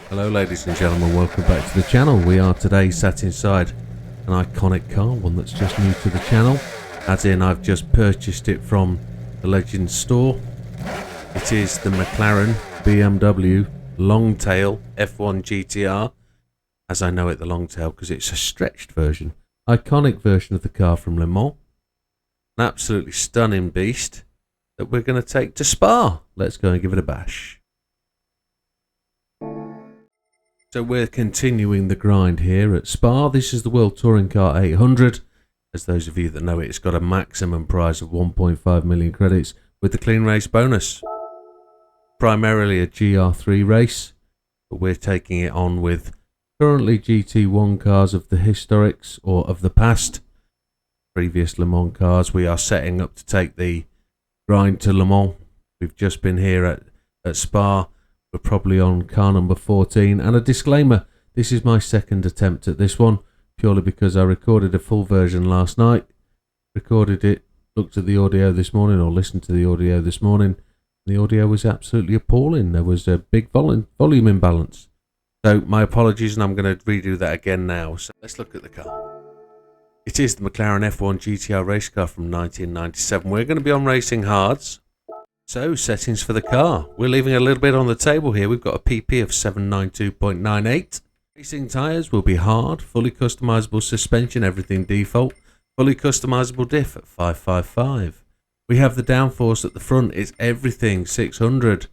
Hello ladies and gentlemen, welcome back to the channel. We are today sat inside an iconic car, one that's just new to the channel, as in I've just purchased it from the Legends store. It is the MacLaren BMW Longtail F1 GTR, as I know it, the Longtail, because it's a stretched version, iconic version of the car from Le Mans. An absolutely stunning beast that we're going to take to Spa. Let's go and give it a bash. So we're continuing the grind here at Spa. This is the World Touring Car 800. As those of you that know it, it's got a maximum prize of 1.5 million credits with the clean race bonus. Primarily a GR3 race, but we're taking it on with currently GT1 cars of the historics or of the past. Previous Le Mans cars. We are setting up to take the grind to Le Mans. We've just been here at Spa. We're probably on car number 14, and a disclaimer, this is my second attempt at this one, purely because I recorded a full version last night, recorded it, looked at the audio this morning, or listened to the audio this morning, and the audio was absolutely appalling. There was a big volume imbalance. So my apologies, and I'm going to redo that again now. So let's look at the car. It is the McLaren F1 GTR race car from 1997. We're going to be on racing hards. So, settings for the car. We're leaving a little bit on the table here. We've got a PP of 792.98. Racing tyres will be hard, fully customizable suspension, everything default. Fully customizable diff at 555. We have the downforce at the front, it's everything 600.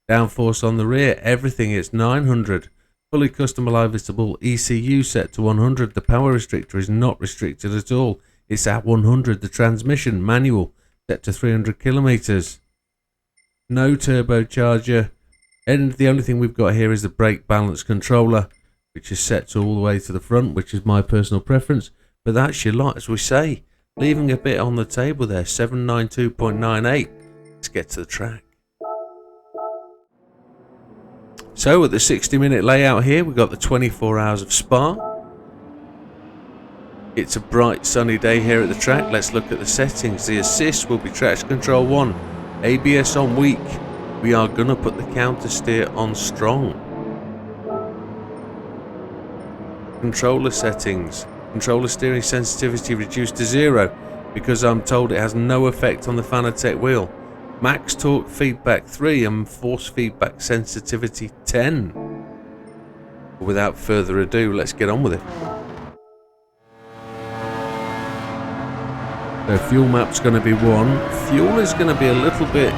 Downforce on the rear, everything, it's 900. Fully customizable ECU set to 100. The power restrictor is not restricted at all. It's at 100. The transmission manual set to 300 kilometers. No turbocharger, and the only thing we've got here is the brake balance controller, which is set to all the way to the front, which is my personal preference, but that's your lot, as we say. Leaving a bit on the table there, 792.98. Let's get to the track. So at the 60-minute layout here, we've got the 24 hours of Spa. It's a bright sunny day here at the track. Let's look at the settings. The assist will be traction control 1. ABS on weak. We are going to put the counter steer on strong. Controller settings. Controller steering sensitivity reduced to 0 because I'm told it has no effect on the Fanatec wheel. Max torque feedback 3 and force feedback sensitivity 10. Without further ado, let's get on with it. So fuel map's going to be 1. Fuel is going to be a little bit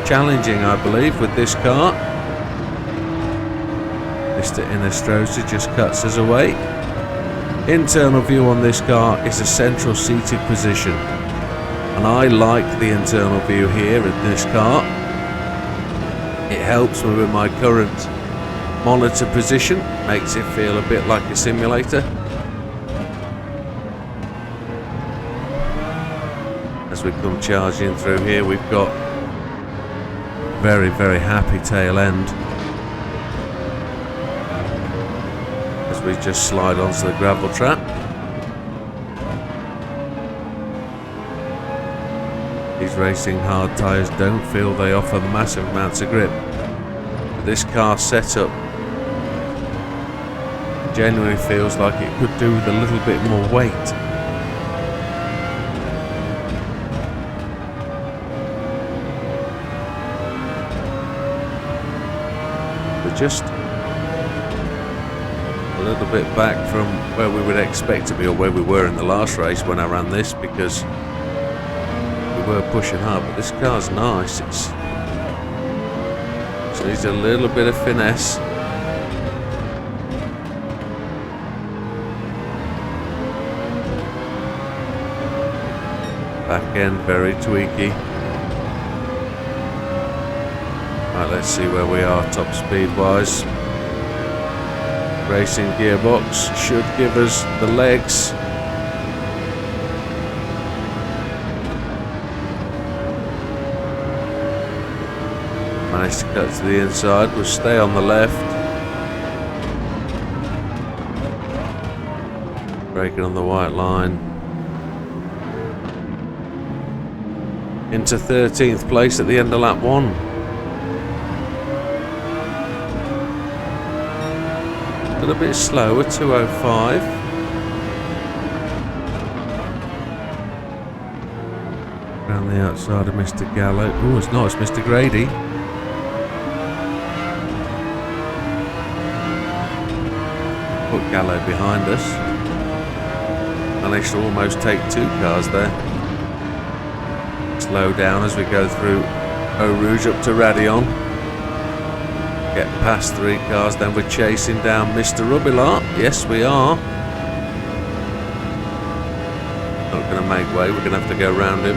challenging, I believe, with this car. Mr. Inestrosa just cuts us away. Internal view on this car is a central seated position, and I like the internal view here in this car. It helps me with my current monitor position, makes it feel a bit like a simulator. As we come charging through here, we've got very, very happy tail end as we just slide onto the gravel trap. These racing hard tyres don't feel they offer massive amounts of grip. This car setup genuinely feels like it could do with a little bit more weight. Just a little bit back from where we would expect to be, or where we were in the last race when I ran this, because we were pushing hard, but this car's nice. It needs a little bit of finesse. Back end very tweaky. Right, let's see where we are top speed wise. Racing gearbox should give us the legs. Managed to cut to the inside. We'll stay on the left. Braking on the white line. Into 13th place at the end of lap 1. A little bit slower, 205. Around the outside of Mr. Gallo. Oh, it's not, it's Mr. Grady. Put Gallo behind us. Managed to almost take 2 cars there. Slow down as we go through Eau Rouge up to Radion. Get past 3 cars, then we're chasing down Mr. Rubilar. Yes, we are. Not going to make way, we're going to have to go round him.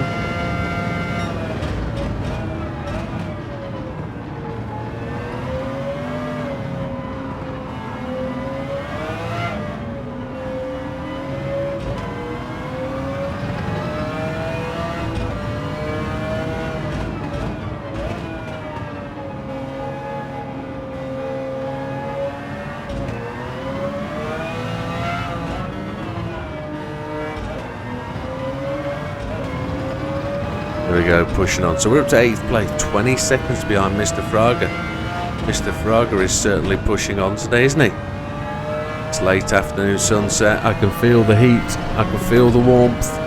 There we go, pushing on. So we're up to 8th place, 20 seconds behind Mr. Fraga. Mr. Fraga is certainly pushing on today, isn't he? It's late afternoon sunset. I can feel the heat. I can feel the warmth.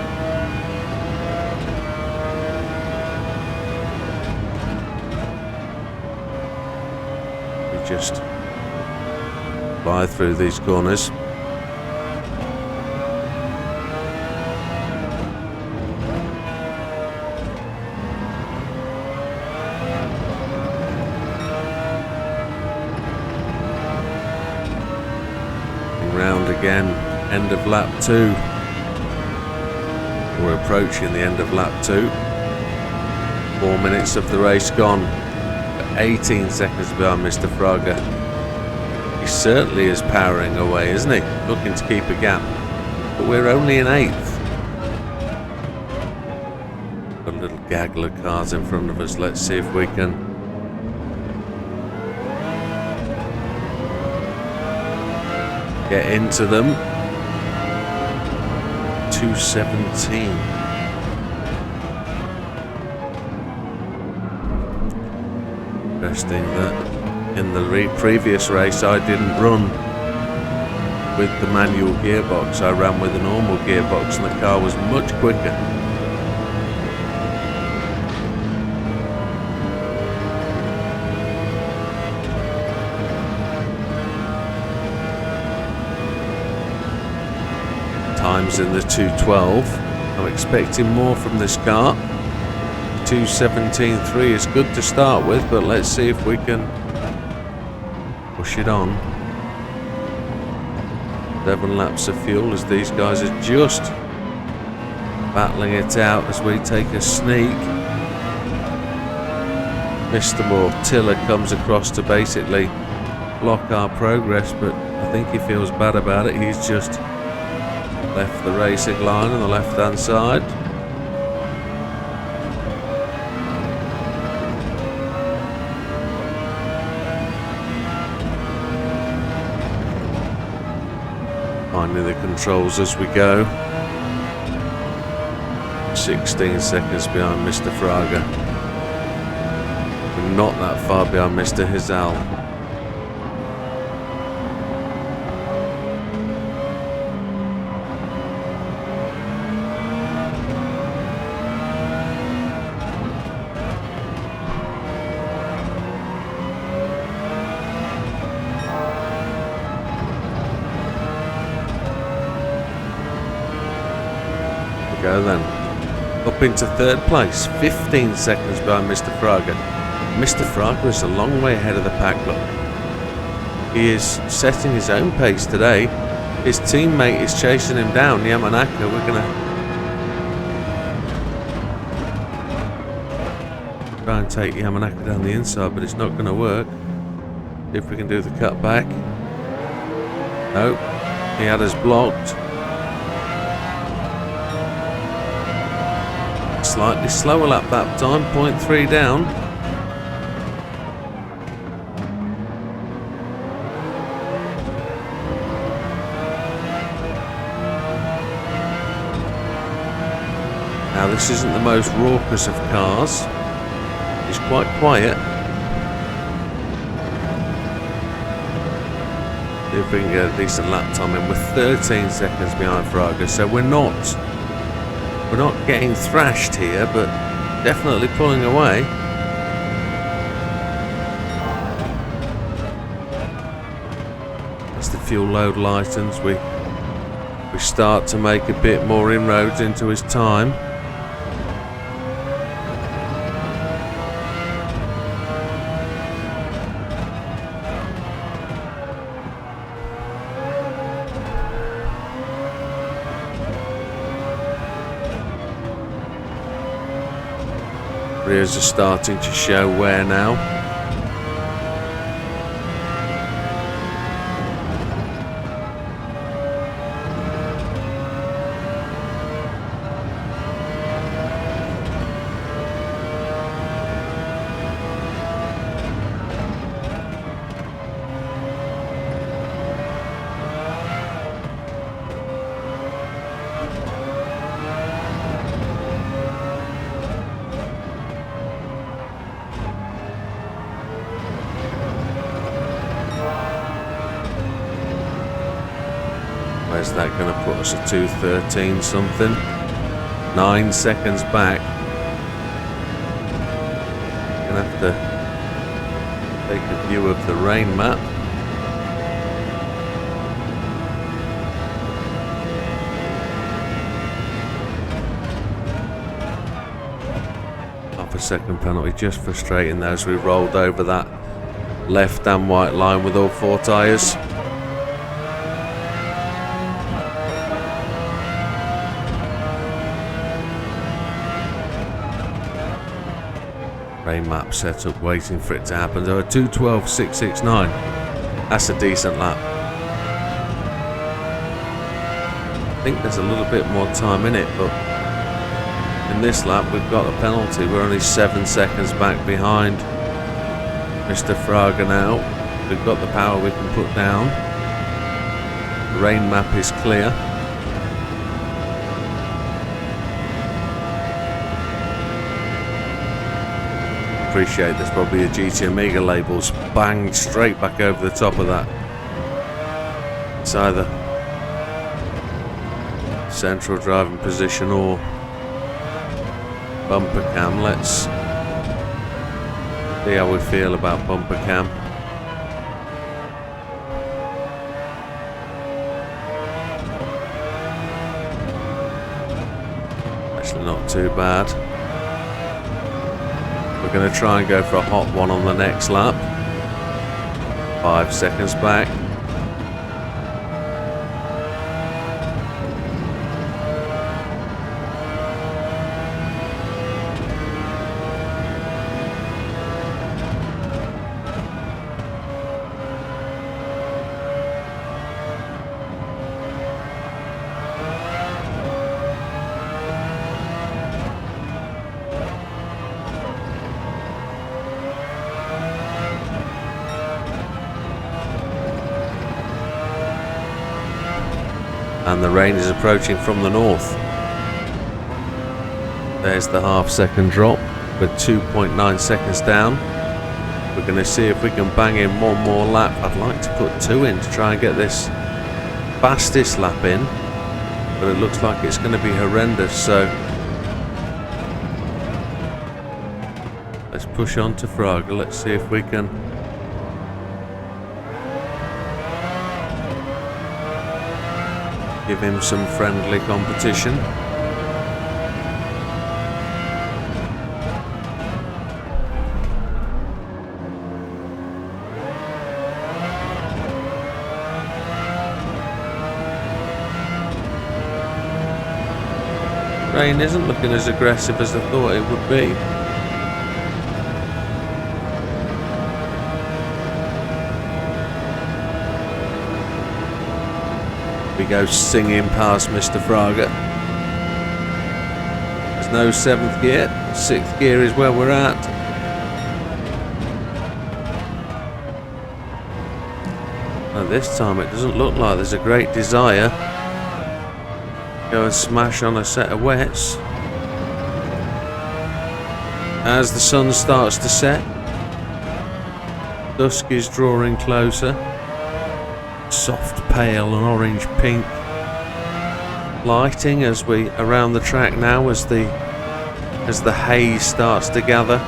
We just fly through these corners. Round again, end of lap 2. We're approaching the end of lap 2. 4 minutes of the race gone. 18 seconds behind Mr. Fraga. He certainly is powering away, isn't he? Looking to keep a gap. But we're only in 8th. A little gaggle of cars in front of us. Let's see if we can get into them. 217. Interesting that in the previous race I didn't run with the manual gearbox. I ran with a normal gearbox and the car was much quicker. Times in the 212. I'm expecting more from this car. 217.3 is good to start with, but let's see if we can push it on. 7 laps of fuel as these guys are just battling it out as we take a sneak. Mr. Mortilla comes across to basically block our progress, but I think he feels bad about it. He's just left the racing line on the left hand side. Finding the controls as we go. 16 seconds behind Mr. Fraga. We're not that far behind Mr. Hizal. Go then. Up into 3rd place, 15 seconds behind Mr. Fraga. Mr. Fraga is a long way ahead of the pack, look. He is setting his own pace today. His teammate is chasing him down, Yamanaka. We're going to try and take Yamanaka down the inside, but it's not going to work. See if we can do the cut back. Nope, he had us blocked. Slightly slower lap that time, 0.3 down. Now this isn't the most raucous of cars. It's quite quiet. See if we can get a decent lap time in. We're 13 seconds behind Fraga, so we're not getting thrashed here, but definitely pulling away. As the fuel load lightens, we start to make a bit more inroads into his time. Rears are starting to show wear now. Where's that going to put us at 2:13 something? 9 seconds back. Gonna have to take a view of the rain map. Half a second penalty, just frustrating there as we rolled over that left and white line with all 4 tyres. Rain map set up, waiting for it to happen. So a 2:12.669. That's a decent lap. I think there's a little bit more time in it, but in this lap we've got a penalty. We're only 7 seconds back behind Mr. Fraga now. We've got the power we can put down. The rain map is clear. Appreciate there's probably a GT Amiga labels banged straight back over the top of that. It's either central driving position or bumper cam. Let's see how we feel about bumper cam. Actually not too bad. We're going to try and go for a hot one on the next lap. 5 seconds back. And the rain is approaching from the north. There's the half-second drop. We're 2.9 seconds down. We're going to see if we can bang in one more lap. I'd like to put 2 in to try and get this fastest lap in, but it looks like it's going to be horrendous, so let's push on to Fraga. Let's see if we can give him some friendly competition. Rain isn't looking as aggressive as I thought it would be. We go singing past Mr. Fraga. There's no 7th gear. 6th gear is where we're at. Now this time it doesn't look like there's a great desire to go and smash on a set of wets. As the sun starts to set, dusk is drawing closer. soft pale and orange pink lighting as we around the track now as the haze starts to gather.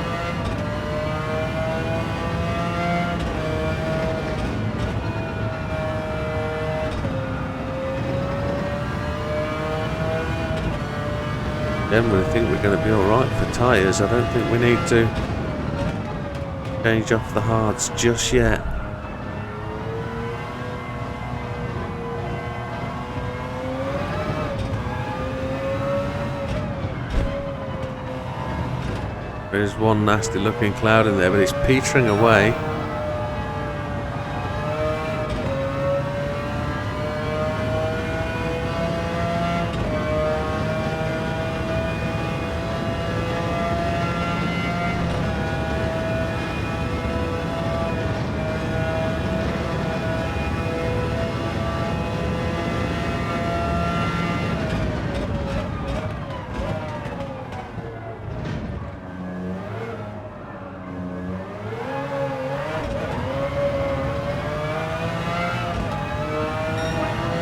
Generally think we're going to be alright for tyres. I don't think we need to change off the hards just yet. There's one nasty looking cloud in there, but it's petering away.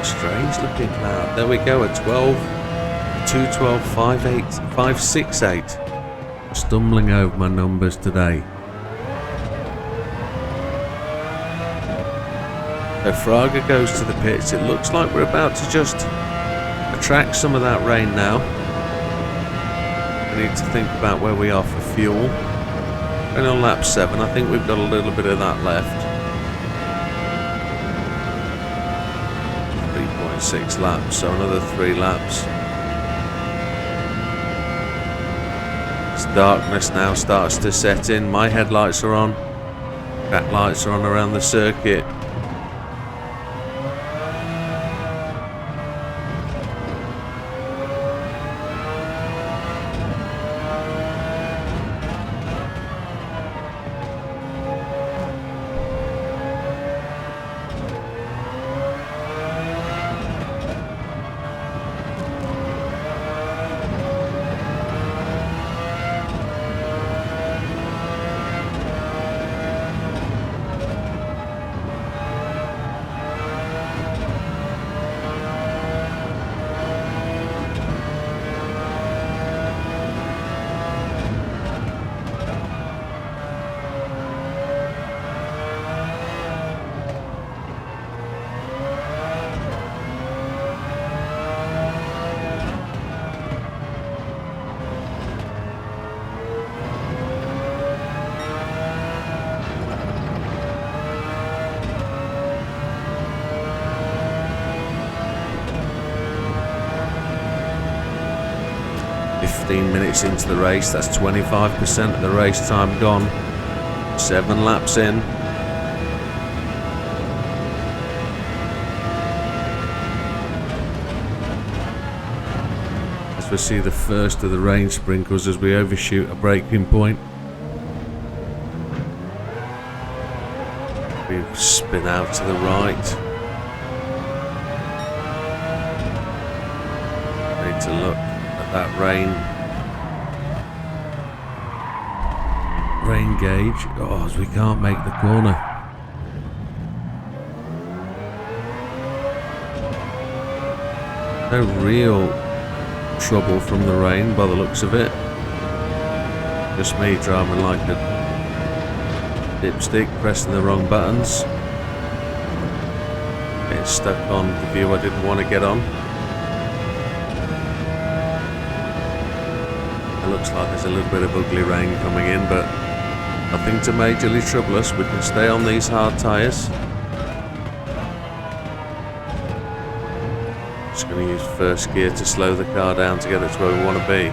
Strange looking cloud. There we go, a 12, 212, 58, 568. Stumbling over my numbers today. So Fraga goes to the pits. It looks like we're about to just attract some of that rain now. We need to think about where we are for fuel. And on lap 7, I think we've got a little bit of that left. 3.6 laps, so another 3 laps. As darkness now starts to set in, my headlights are on, back lights are on around the circuit. Minutes into the race, that's 25% of the race time gone. 7 laps in. As we see the first of the rain sprinkles as we overshoot a braking point. We spin out to the right. Need to look at that rain gauge. Oh, as we can't make the corner. No real trouble from the rain by the looks of it. Just me driving like a dipstick, pressing the wrong buttons. Getting stuck on the view I didn't want to get on. It looks like there's a little bit of ugly rain coming in, but nothing to majorly trouble us. We can stay on these hard tyres. Just going to use first gear to slow the car down to get it to where we want to be.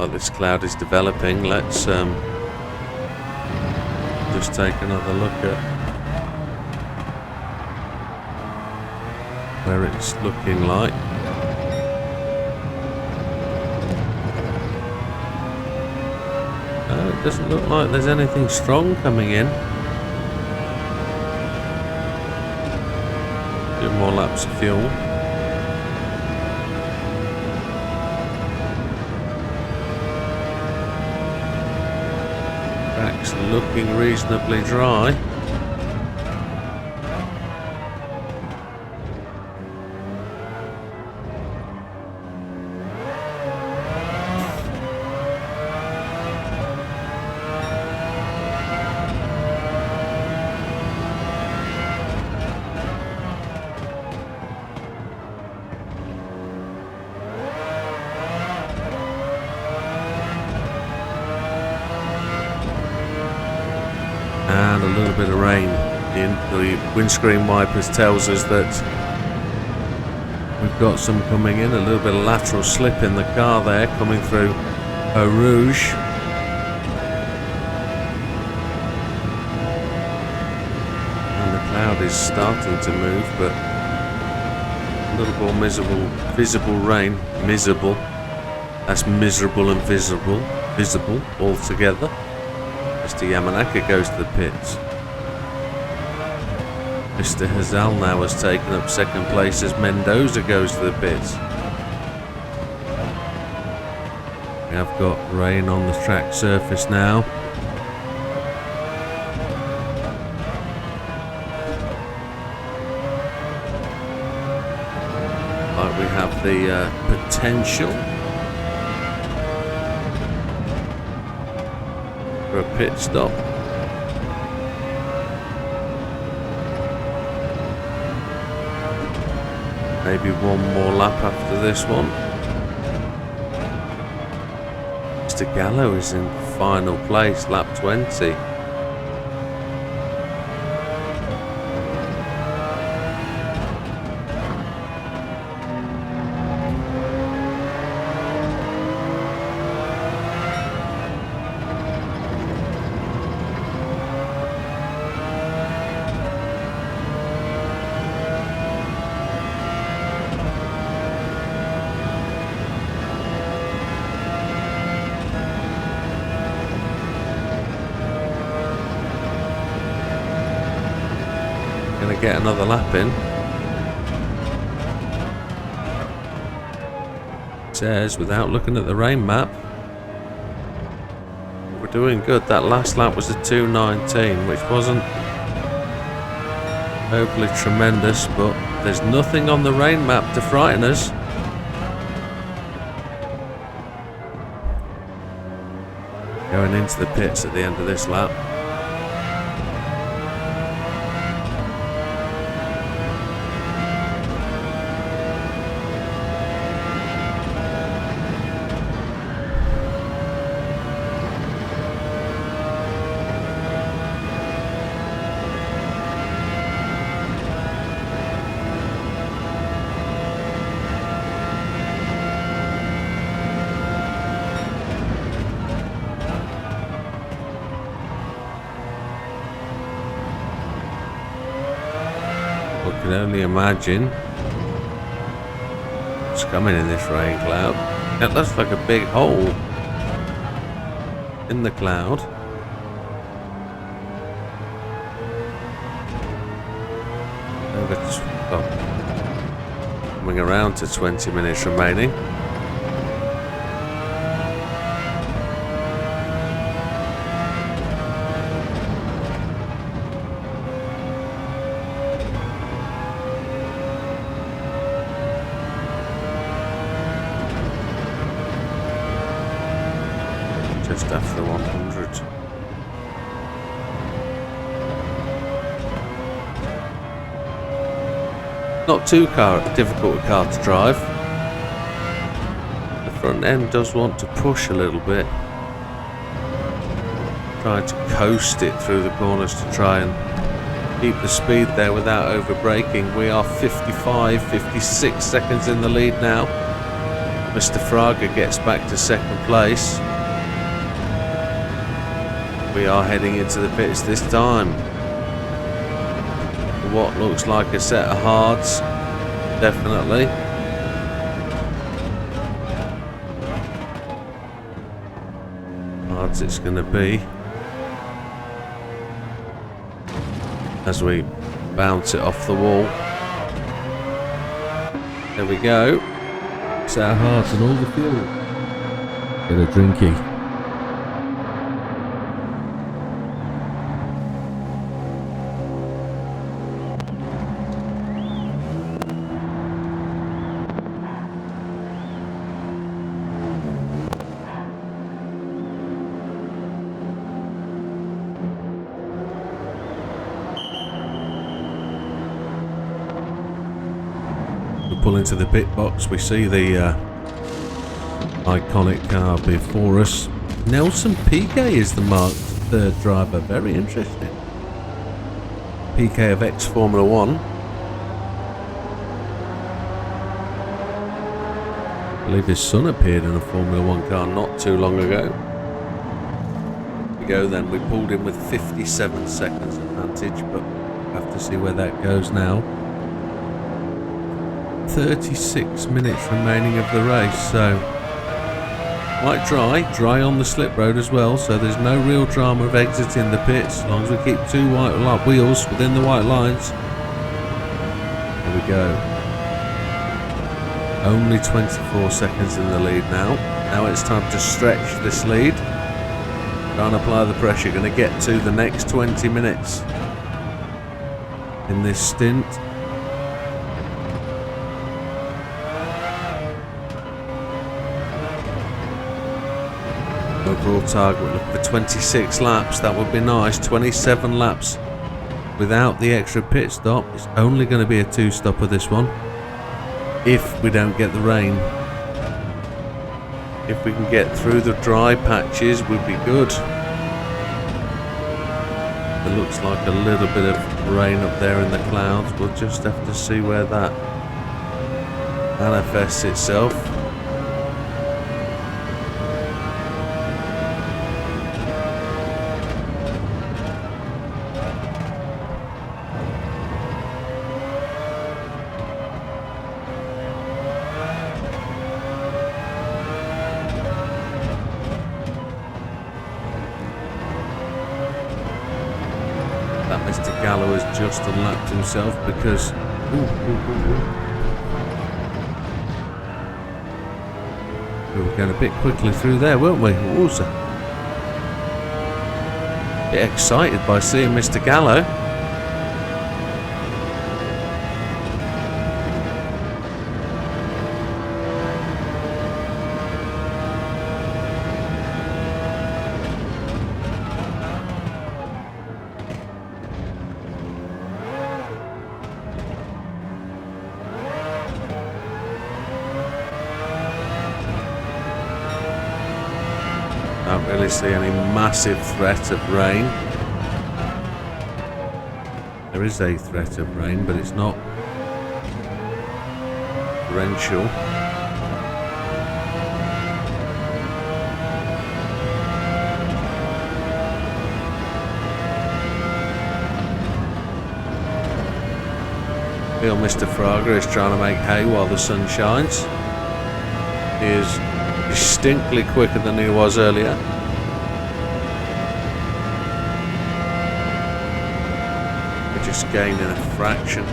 While this cloud is developing, let's just take another look at where it's looking like. It doesn't look like there's anything strong coming in. Do more laps of fuel. Track's looking reasonably dry. And a little bit of rain in. The windscreen wipers tells us that we've got some coming in. A little bit of lateral slip in the car there coming through Eau Rouge. And the cloud is starting to move, but a little more visible rain. Miserable. That's miserable and visible all together. Mr. Yamanaka goes to the pits. Mr. Hazal now has taken up second place as Mendoza goes to the pits. We have got rain on the track surface now. Like we have the potential for a pit stop. Maybe one more lap after this one. Mr. Gallo is in final place, lap 20. Gonna get another lap in. It says, without looking at the rain map, we're doing good. That last lap was a 2:19, which wasn't overly tremendous, but there's nothing on the rain map to frighten us. Going into the pits at the end of this lap. I can only imagine what's coming in this rain cloud. It looks like a big hole in the cloud. Coming around to 20 minutes remaining. Just after 100. Not too difficult a car to drive. The front end does want to push a little bit. Trying to coast it through the corners to try and keep the speed there without over braking. We are 55, 56 seconds in the lead now. Mr. Fraga gets back to second place. We are heading into the pits this time. What looks like a set of hards, definitely. Hards it's going to be. As we bounce it off the wall. There we go. Set of hards and all the fuel. Get a drinky. Pull into the pit box, we see the iconic car before us. Nelson Piquet is the Mark III driver, very interesting. Piquet of ex-Formula 1. I believe his son appeared in a Formula 1 car not too long ago. Here we go then, we pulled in with 57 seconds advantage, but we'll have to see where that goes now. 36 minutes remaining of the race, so quite dry on the slip road as well, so there's no real drama of exiting the pits as long as we keep two white wheels within the white lines. There we go. Only 24 seconds in the lead now. Now it's time to stretch this lead. Can't apply the pressure, going to get to the next 20 minutes in this stint. Overall target, we're looking for 26 laps, that would be nice. 27 laps without the extra pit stop. It's only going to be a two-stopper this one, if we don't get the rain. If we can get through the dry patches, we'd be good. It looks like a little bit of rain up there in the clouds. We'll just have to see where that manifests itself. Mr. Gallo has just unlapped himself because we were going a bit quickly through there, weren't we? Also, a bit excited by seeing Mr. Gallo. Don't really see any massive threat of rain. There is a threat of rain, but it's not torrential. I feel Mr. Fraga is trying to make hay while the sun shines. He is distinctly quicker than he was earlier. We're just gaining a fraction.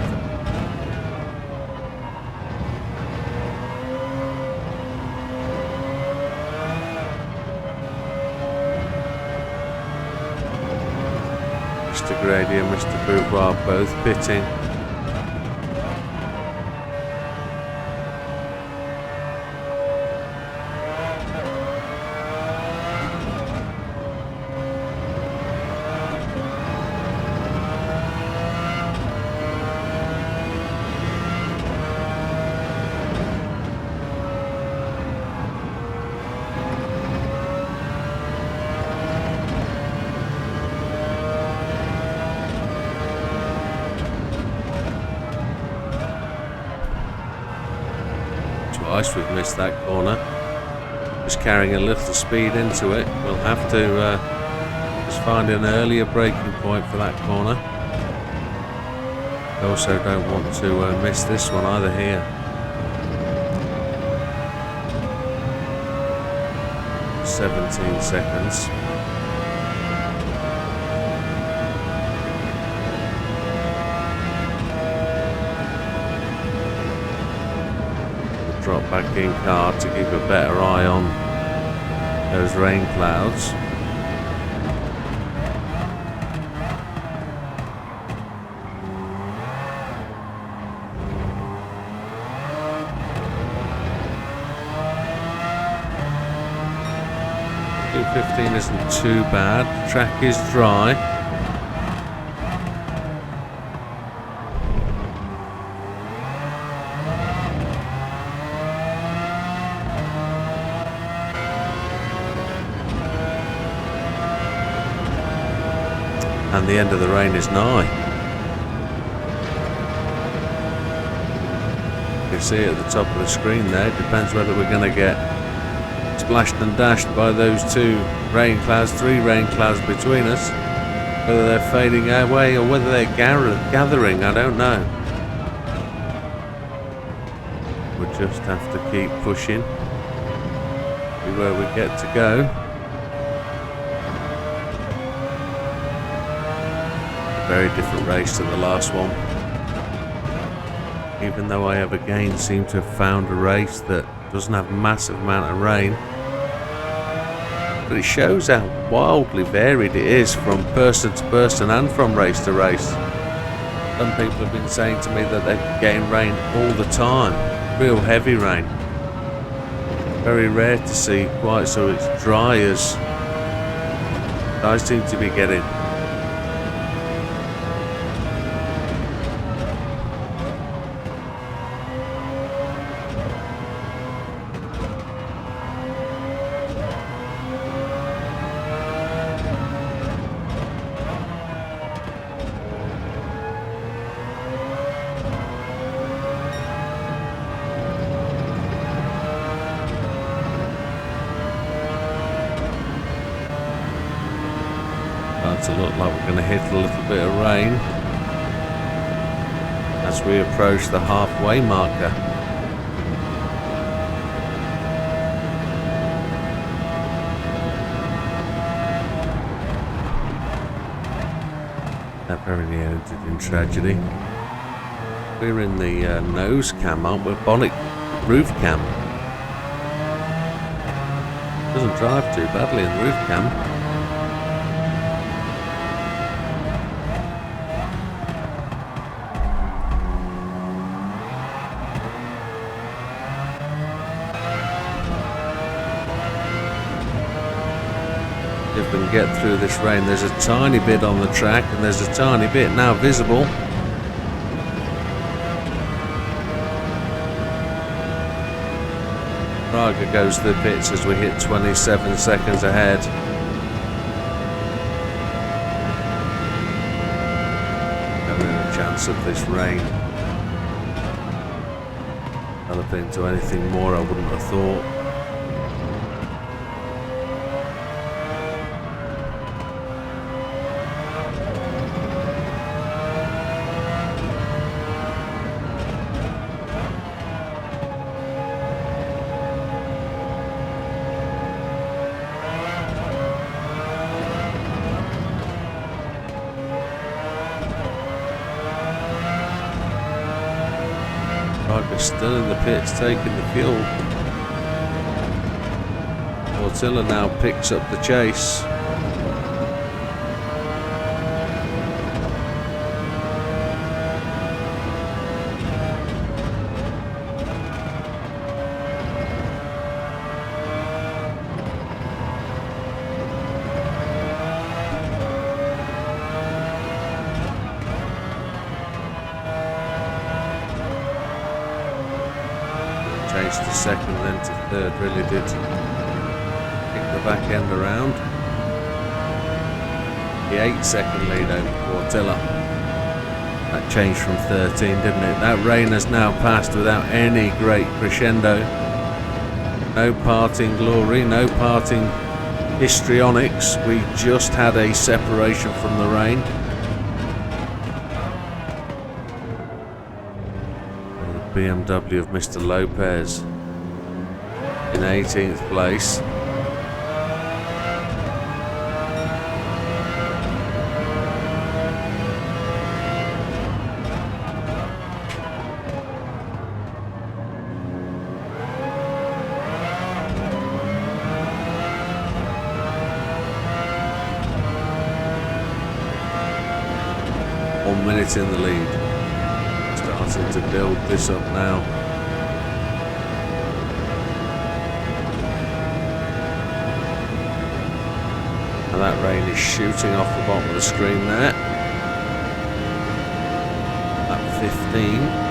Mr. Grady and Mr. Boudoir both pitting. twice we've missed that corner. Just carrying a little speed into it. We'll have to just find an earlier braking point for that corner. I also don't want to miss this one either here. 17 seconds. We'll drop back in car to keep a better eye on those rain clouds. .15 isn't too bad. The track is dry. And the end of the rain is nigh. You can see it at the top of the screen there. It depends whether we're going to get splashed and dashed by those two rain clouds, three rain clouds between us. Whether they're fading away or whether they're gathering, I don't know. We'll just have to keep pushing. See where we get to go. A very different race to the last one. Even though I have again seemed to have found a race that doesn't have a massive amount of rain. But it shows how wildly varied it is from person to person and from race to race. Some people have been saying to me that they're getting rain all the time. Real heavy rain. Very rare to see quite so it's dry as I seem to be getting. To look like we're going to hit a little bit of rain as we approach the halfway marker. That very near ended in tragedy. We're in the nose cam, aren't we? Bonnet roof cam. Doesn't drive too badly in the roof cam. If we can get through this rain, there's a tiny bit on the track and there's a tiny bit now visible. Praga goes to the pits as we hit 27 seconds ahead. Having a chance of this rain developing into anything more I wouldn't have thought. Still in the pits, taking the fuel. Portilla now picks up the chase. Chased to second, then to third, really did kick the back end around. The 8-second lead over Portilla. That changed from 13, didn't it? That rain has now passed without any great crescendo. No parting glory, no parting histrionics. We just had a separation from the rain. The BMW of Mr. Lopez in 18th place. In the lead, starting to build this up now. And that rain is shooting off the bottom of the screen there. At 15.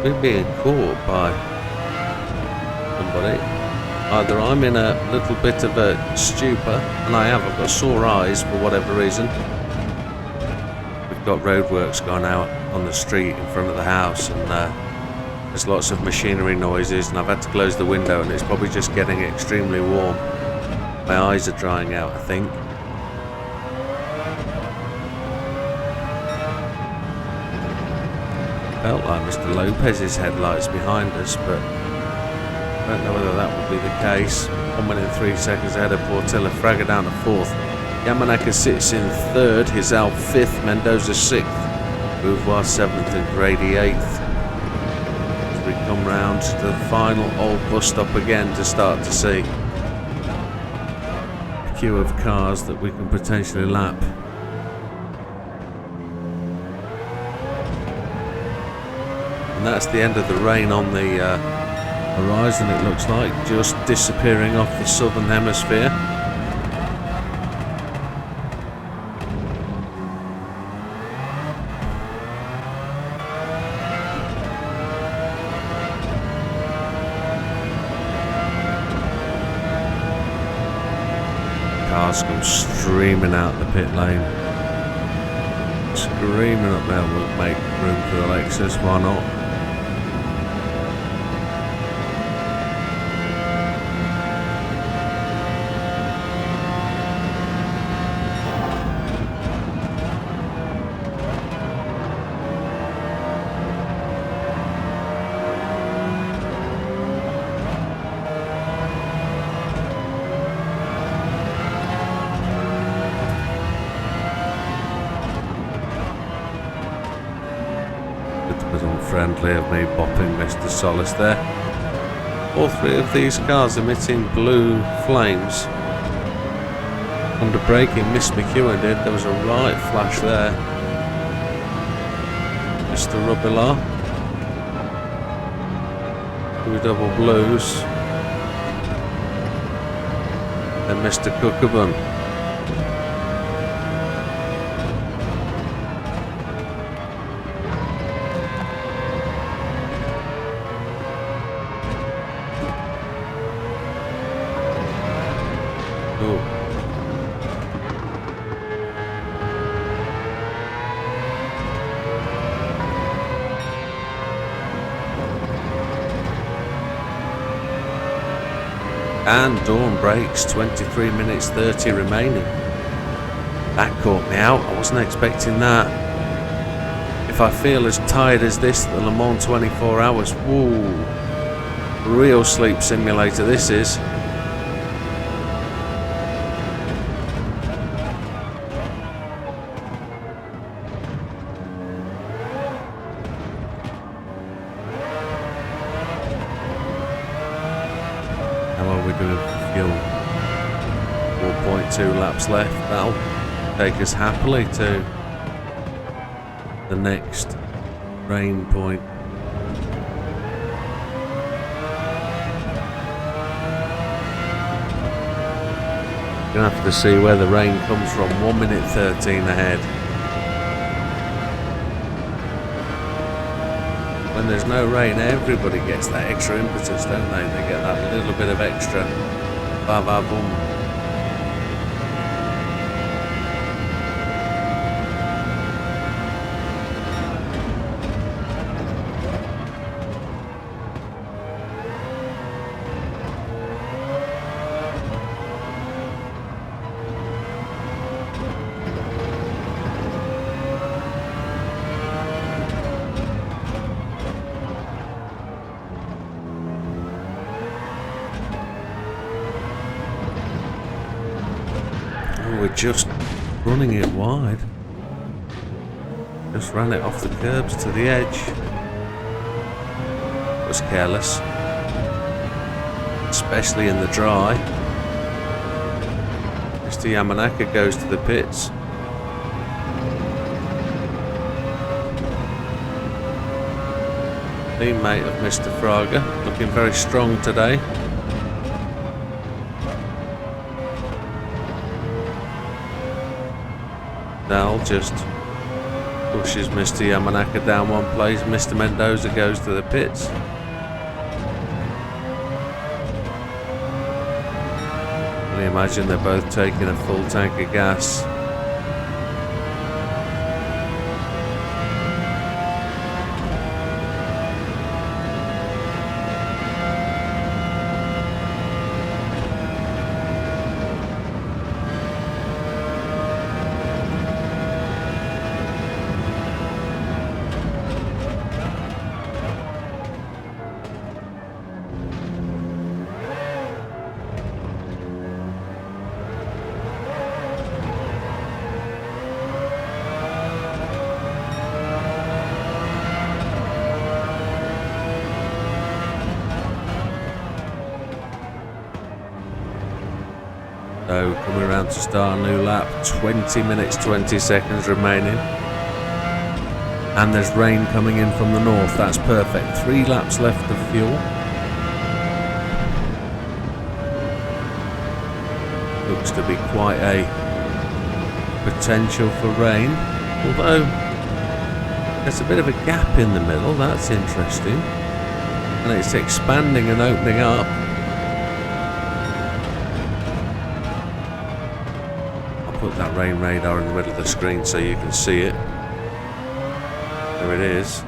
We're being caught by somebody. Either I'm in a little bit of a stupor, and I've got sore eyes for whatever reason. We've got roadworks going out on the street in front of the house, and there's lots of machinery noises, and I've had to close the window, and it's probably just getting extremely warm. My eyes are drying out, I think. Felt like Mr. Lopez's headlights behind us, but I don't know whether that would be the case. 1 minute and 3 seconds ahead of Portilla. Fraga down to 4th. Yamanaka sits in 3rd. Hizal 5th. Mendoza 6th. Beauvoir 7th and Grady 8th. As we come round to the final old bus stop again to start to see a queue of cars that we can potentially lap. And that's the end of the rain on the horizon, it looks like, just disappearing off the southern hemisphere. Cars come streaming out the pit lane. Screaming up there, we'll make room for the Lexus, why not? Friendly of me bopping Mr. Solace there. All 3 of these cars emitting blue flames. Under braking, Miss McEwen did. There was a right flash there. Mr. Rubilar. 2 double blues. And Mr. Cookabun. And Dawn breaks, 23 minutes 30 remaining. That caught me out, I wasn't expecting that. If I feel as tired as this at the Le Mans 24 hours, whoa, real sleep simulator this is. 2 laps left. That'll take us happily to the next rain point. Gonna have to see where the rain comes from. 1 minute 13 ahead. When there's no rain, everybody gets that extra impetus, don't they? They get that little bit of extra ba-ba-boom. We're just running it wide. Just ran it off the curbs to the edge. Was careless, especially in the dry. Mr. Yamanaka goes to the pits. Teammate of Mr. Fraga, looking very strong today. Dal just pushes Mr. Yamanaka down one place. Mr. Mendoza goes to the pits. Can you imagine they're both taking a full tank of gas? So coming around to start a new lap, 20 minutes 20 seconds remaining, and there's rain coming in from the north. That's perfect. 3 laps left of fuel. Looks to be quite a potential for rain, although there's a bit of a gap in the middle. That's interesting, and it's expanding and opening up. Put that rain radar in the middle of the screen so you can see it. There it is.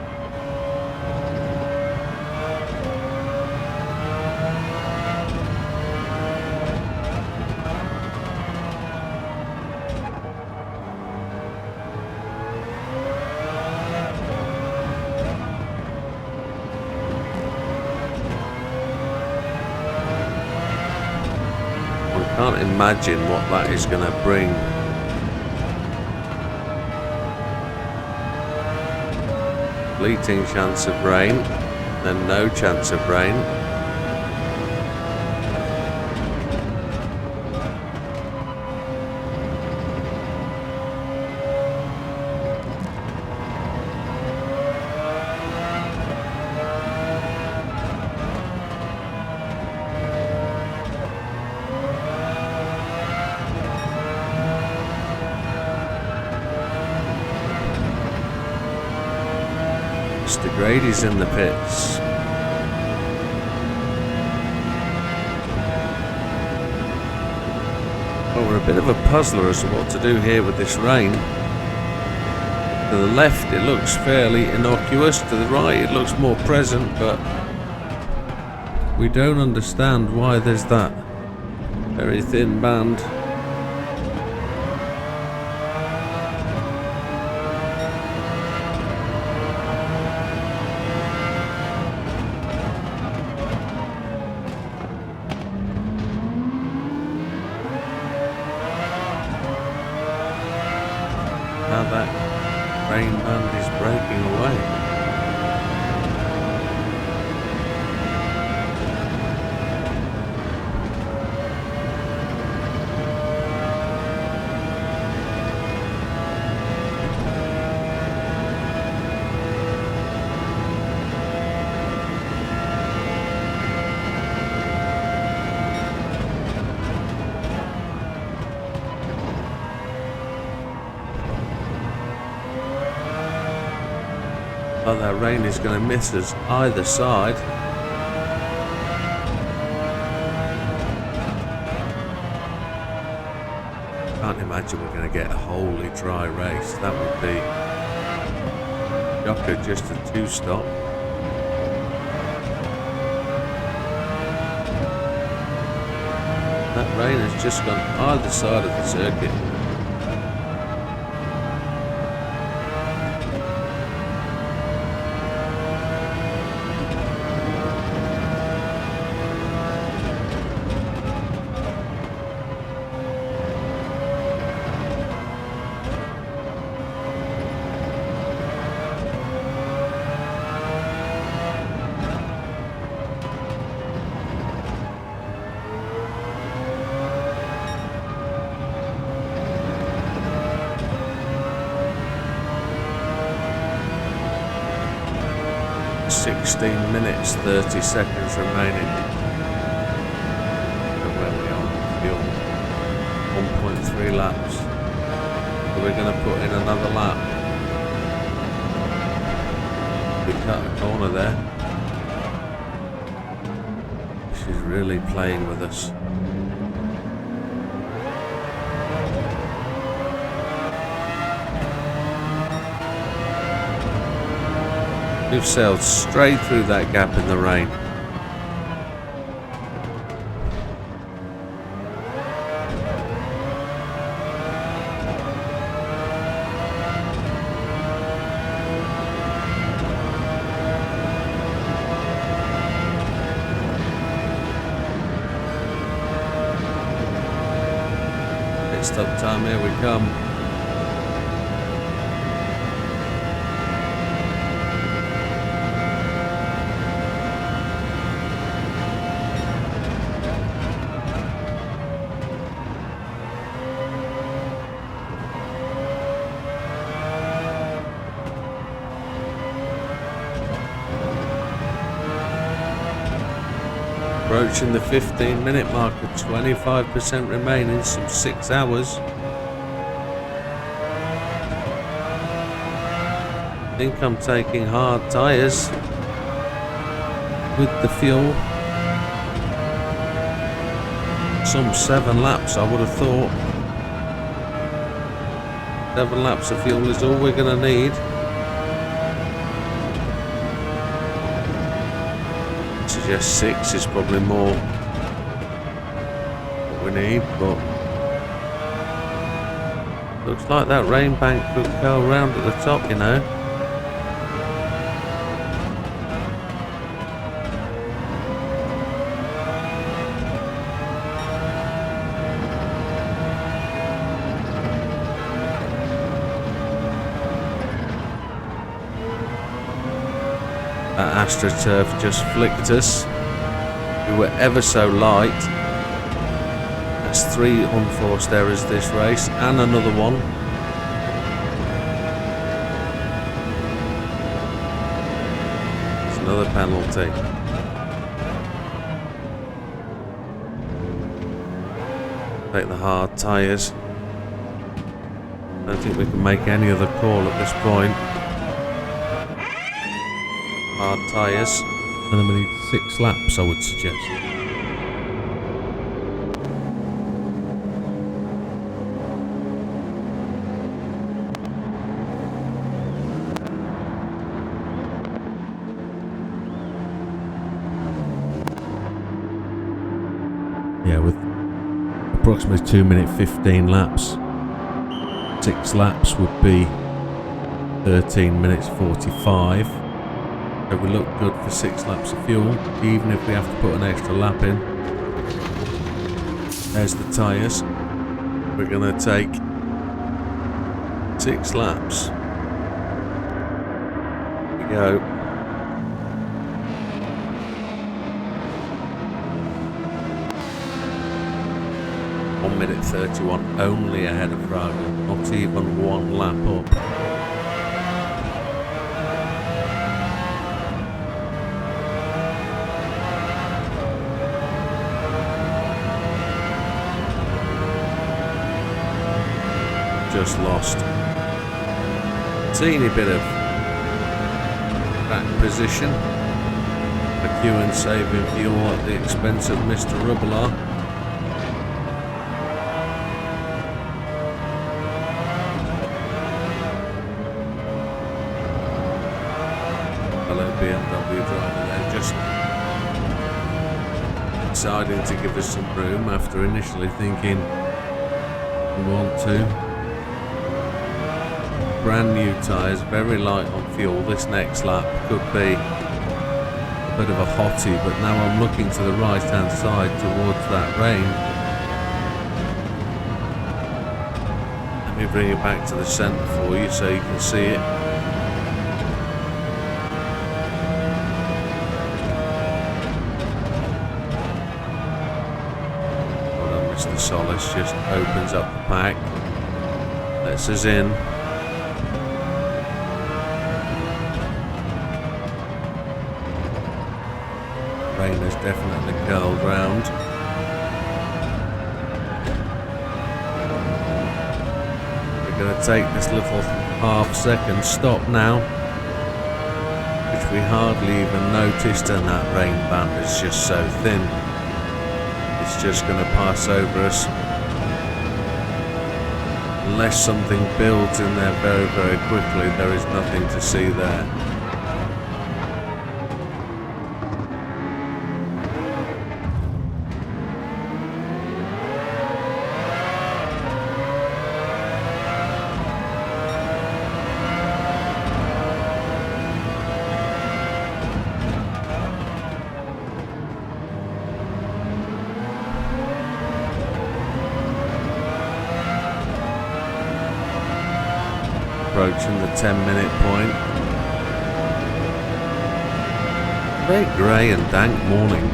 I can't imagine what that is going to bring. Fleeting chance of rain, then no chance of rain. Mr. Grady's in the pits. Well, we're a bit of a puzzler as to what to do here with this rain. To the left it looks fairly innocuous, to the right it looks more present, but we don't understand why there's that very thin band. How that rain band is breaking away. Oh, that rain is going to miss us either side. Can't imagine we're going to get a wholly dry race. That would be shocker, just a two-stop. That rain has just gone either side of the circuit. Minutes 30 seconds remaining. And where we are, fuel 1.3 laps. So we're going to put in another lap. We cut a corner there. She's really playing with us. We've sailed straight through that gap in the rain. Pit stop time, here we come. Approaching the 15-minute mark at 25% remaining, some 6 hours. I think I'm taking hard tyres with the fuel. Some 7 laps, I would have thought. 7 laps of fuel is all we're going to need. Suggest 6 is probably more what we need, but looks like that rain bank could go around at the top, you know. That AstroTurf just flicked us. We were ever so light. That's 3 unforced errors this race, and another one. It's another penalty. Take the hard tyres. Don't think we can make any other call at this point. Hard tyres, and then we need 6 laps, I would suggest. Yeah, with approximately 2 minute 15 laps, 6 laps would be 13 minutes 45. So we look good for 6 laps of fuel, even if we have to put an extra lap in. There's the tyres. We're going to take 6 laps. Here we go. One minute 31, only ahead of Praga, not even 1 lap up. Just lost a teeny bit of track position. McEwen saving fuel at the expense of Mr. Rubbler. Hello BMW driver there, just deciding to give us some room after initially thinking we want to. Brand new tyres, very light on fuel. This next lap could be a bit of a hottie, but now I'm looking to the right hand side towards that rain. Let me bring it back to the centre for you so you can see it. Well done, Mr. Solace, just opens up the pack, lets us in. Rain has definitely curled round. We're going to take this little half-second stop now, which we hardly even noticed, and that rain band is just so thin. It's just going to pass over us. Unless something builds in there very, very quickly, there is nothing to see there. Approaching the 10-minute point. Very grey and dank morning.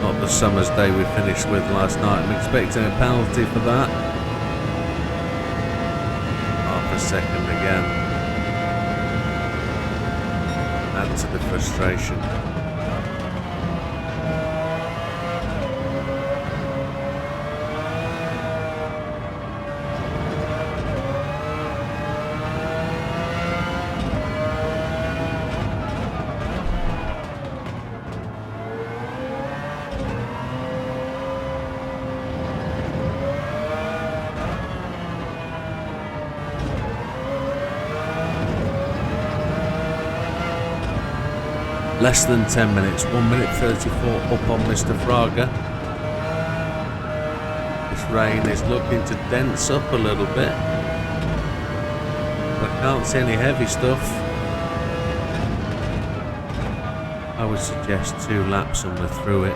Not the summer's day we finished with last night. I'm expecting a penalty for that. Half a second again. Add to the frustration. Less than 10 minutes, 1 minute 34 up on Mr. Fraga. This rain is looking to dense up a little bit, but I can't see any heavy stuff. I would suggest 2 laps and we're through it.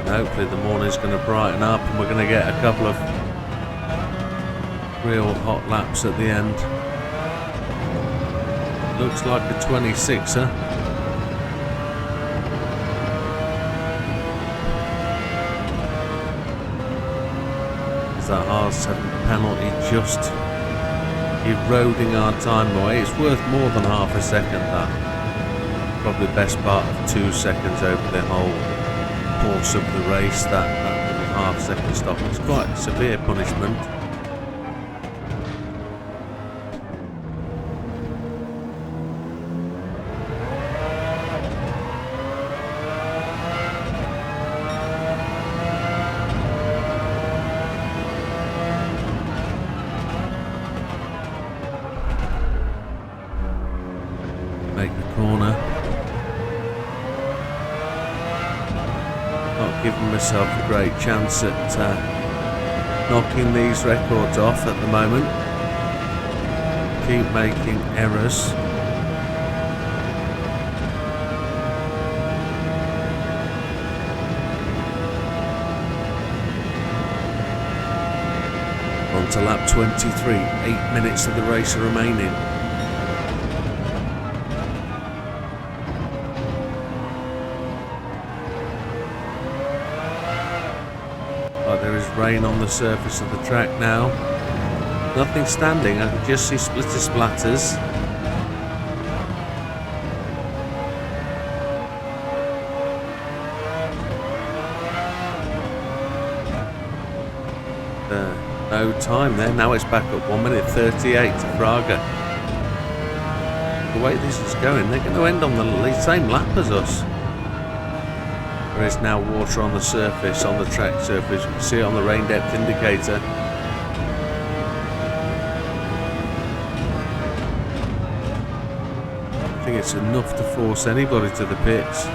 And hopefully the morning's going to brighten up and we're going to get a couple of real hot laps at the end. Looks like a 26er. Is that R7 penalty just eroding our time away? It's worth more than half a second, that. Probably the best part of 2 seconds over the whole course of the race, that little half-second stop. It's quite a severe punishment. Make the corner. Not giving myself a great chance at knocking these records off at the moment. Keep making errors. On to lap 23, 8 minutes of the race remaining. There is rain on the surface of the track now. Nothing standing, I can just see splitter splatters. no time there. Now it's back up 1 minute 38 to Fraga. The way this is going, they're going to end on the same lap as us. There is now water on the surface, on the track surface. You can see it on the rain depth indicator. I think it's enough to force anybody to the pits.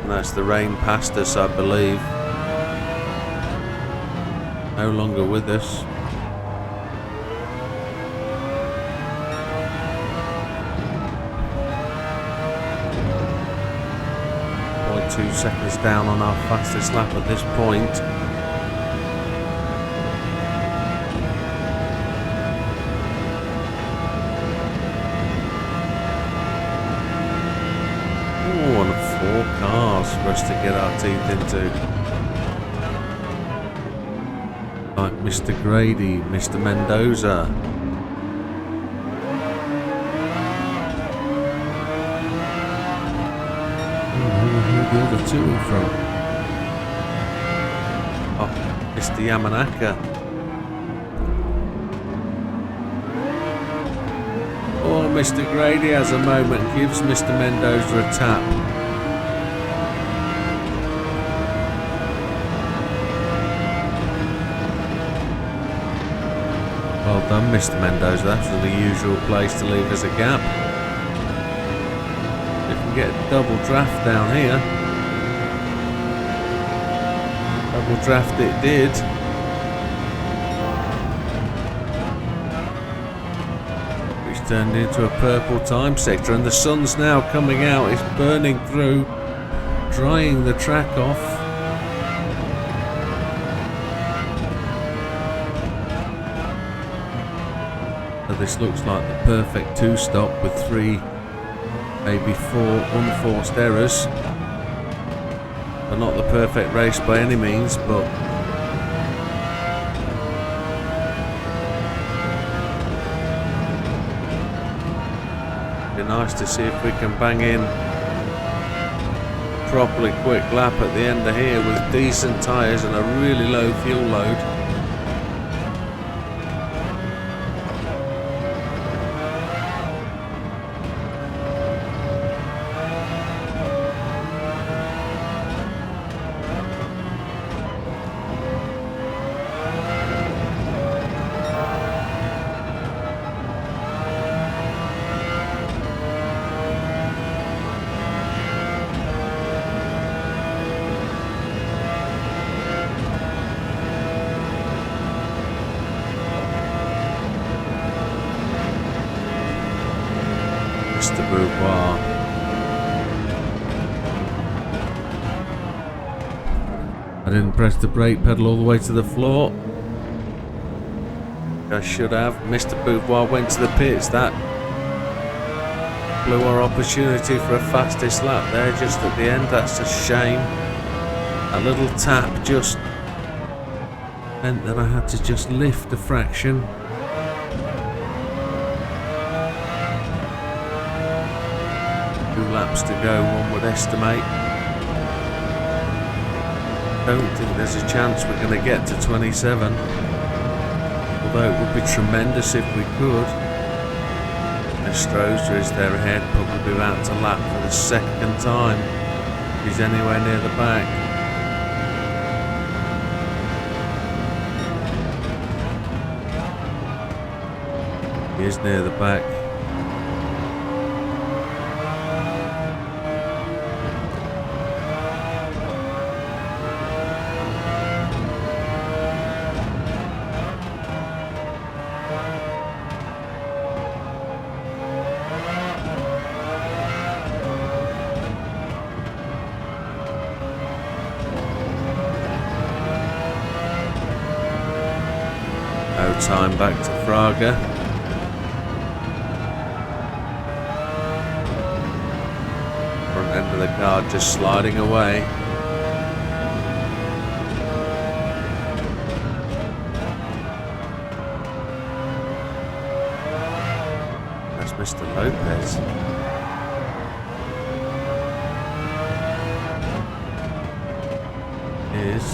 And that's the rain past us, I believe. No longer with us. 0.2 seconds down on our fastest lap at this point. Oh, and 4 cars for us to get our teeth into. Like Mr. Grady, Mr. Mendoza. Who the other two are from? Oh, Mr. Yamanaka. Oh, Mr. Grady has a moment, gives Mr. Mendoza a tap. Well done, Mr. Mendoza. That's the usual place to leave us a gap. If we get a double draft down here. Double draft it did. Which turned into a purple time sector, and the sun's now coming out. It's burning through, drying the track off. This looks like the perfect 2-stop with 3, maybe 4 unforced errors. But not the perfect race by any means, but it'd be nice to see if we can bang in a properly quick lap at the end of here with decent tyres and a really low fuel load. I didn't press the brake pedal all the way to the floor. I should have. Mr. Beauvoir went to the pits. That blew our opportunity for a fastest lap there just at the end. That's a shame. A little tap just meant that I had to just lift a fraction. Laps to go, one would estimate. Don't think there's a chance we're going to get to 27, although it would be tremendous if we could. Estroza is there ahead, probably about to lap for the second time. He's anywhere near the back. He is near the back. Time back to Fraga. Front end of the car just sliding away. That's Mr. Lopez. Is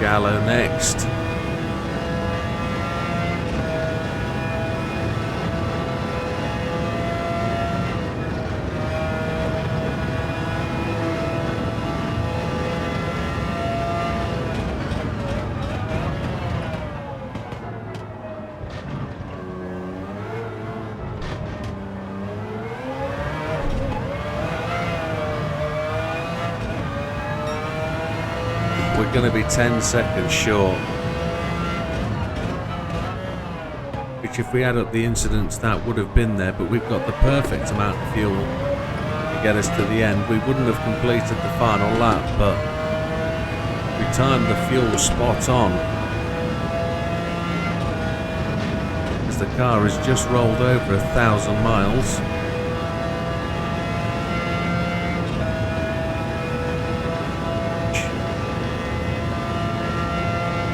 Gallo next. We're going to be 10 seconds short, which if we add up the incidents that would have been there, but we've got the perfect amount of fuel to get us to the end. We wouldn't have completed the final lap, but we timed the fuel spot on, as the car has just rolled over 1,000 miles.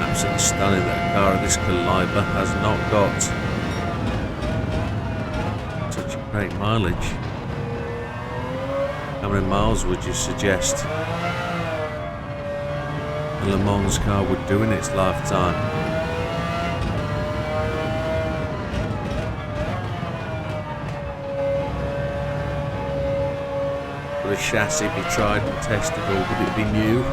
Absolutely stunning. That car of this caliber has not got such great mileage. How many miles would you suggest a Le Mans car would do in its lifetime? Would a chassis be tried and tested, or would it be new?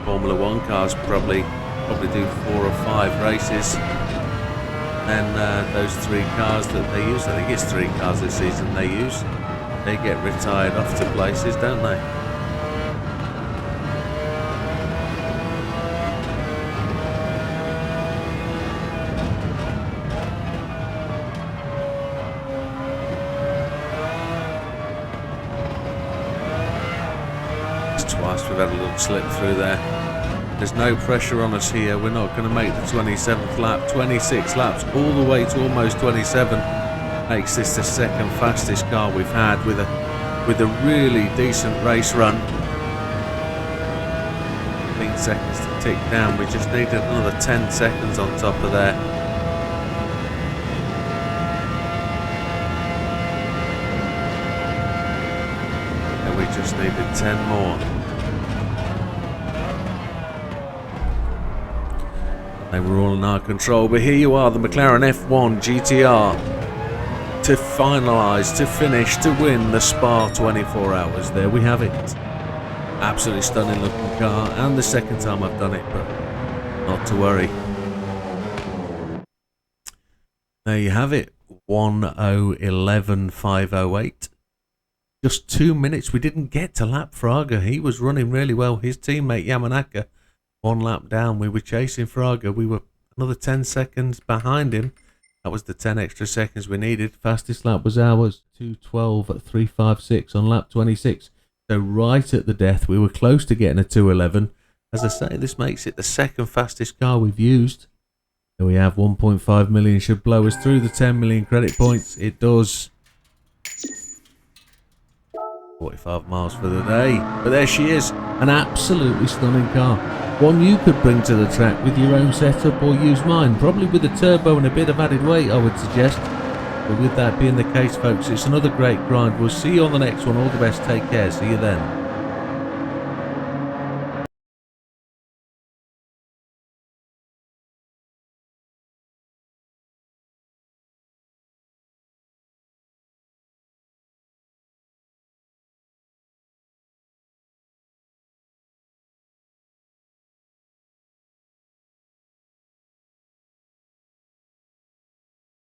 Formula One cars probably do 4 or 5 races, then those 3 cars that they use, I think it's 3 cars this season they use, they get retired off to places, don't they? It's twice we've had a little slip through there. There's no pressure on us here. We're not going to make the 27th lap. 26 laps all the way to almost 27 makes this the second fastest car we've had with a really decent race run. 15 seconds to tick down. We just needed another 10 seconds on top of there. And we just needed 10 more. They were all in our control, but here you are, the McLaren F1 GTR, to finalise, to finish, to win the Spa 24 Hours. There we have it. Absolutely stunning looking car, and the second time I've done it, but not to worry. There you have it, 1:0:11.508. Just 2 minutes. We didn't get to lap Fraga. He was running really well. His teammate Yamanaka, 1 lap down. We were chasing Fraga. We were another 10 seconds behind him. That was the 10 extra seconds we needed. Fastest lap was ours, 2:12.356 on lap 26. So right at the death, we were close to getting a 2:11. As I say, this makes it the second fastest car we've used. There we have 1.5 million. Should blow us through the 10 million credit points. It does. 45 miles for the day. But there she is. An absolutely stunning car. One you could bring to the track with your own setup or use mine. Probably with a turbo and a bit of added weight, I would suggest. But with that being the case, folks, it's another great grind. We'll see you on the next one. All the best. Take care. See you then.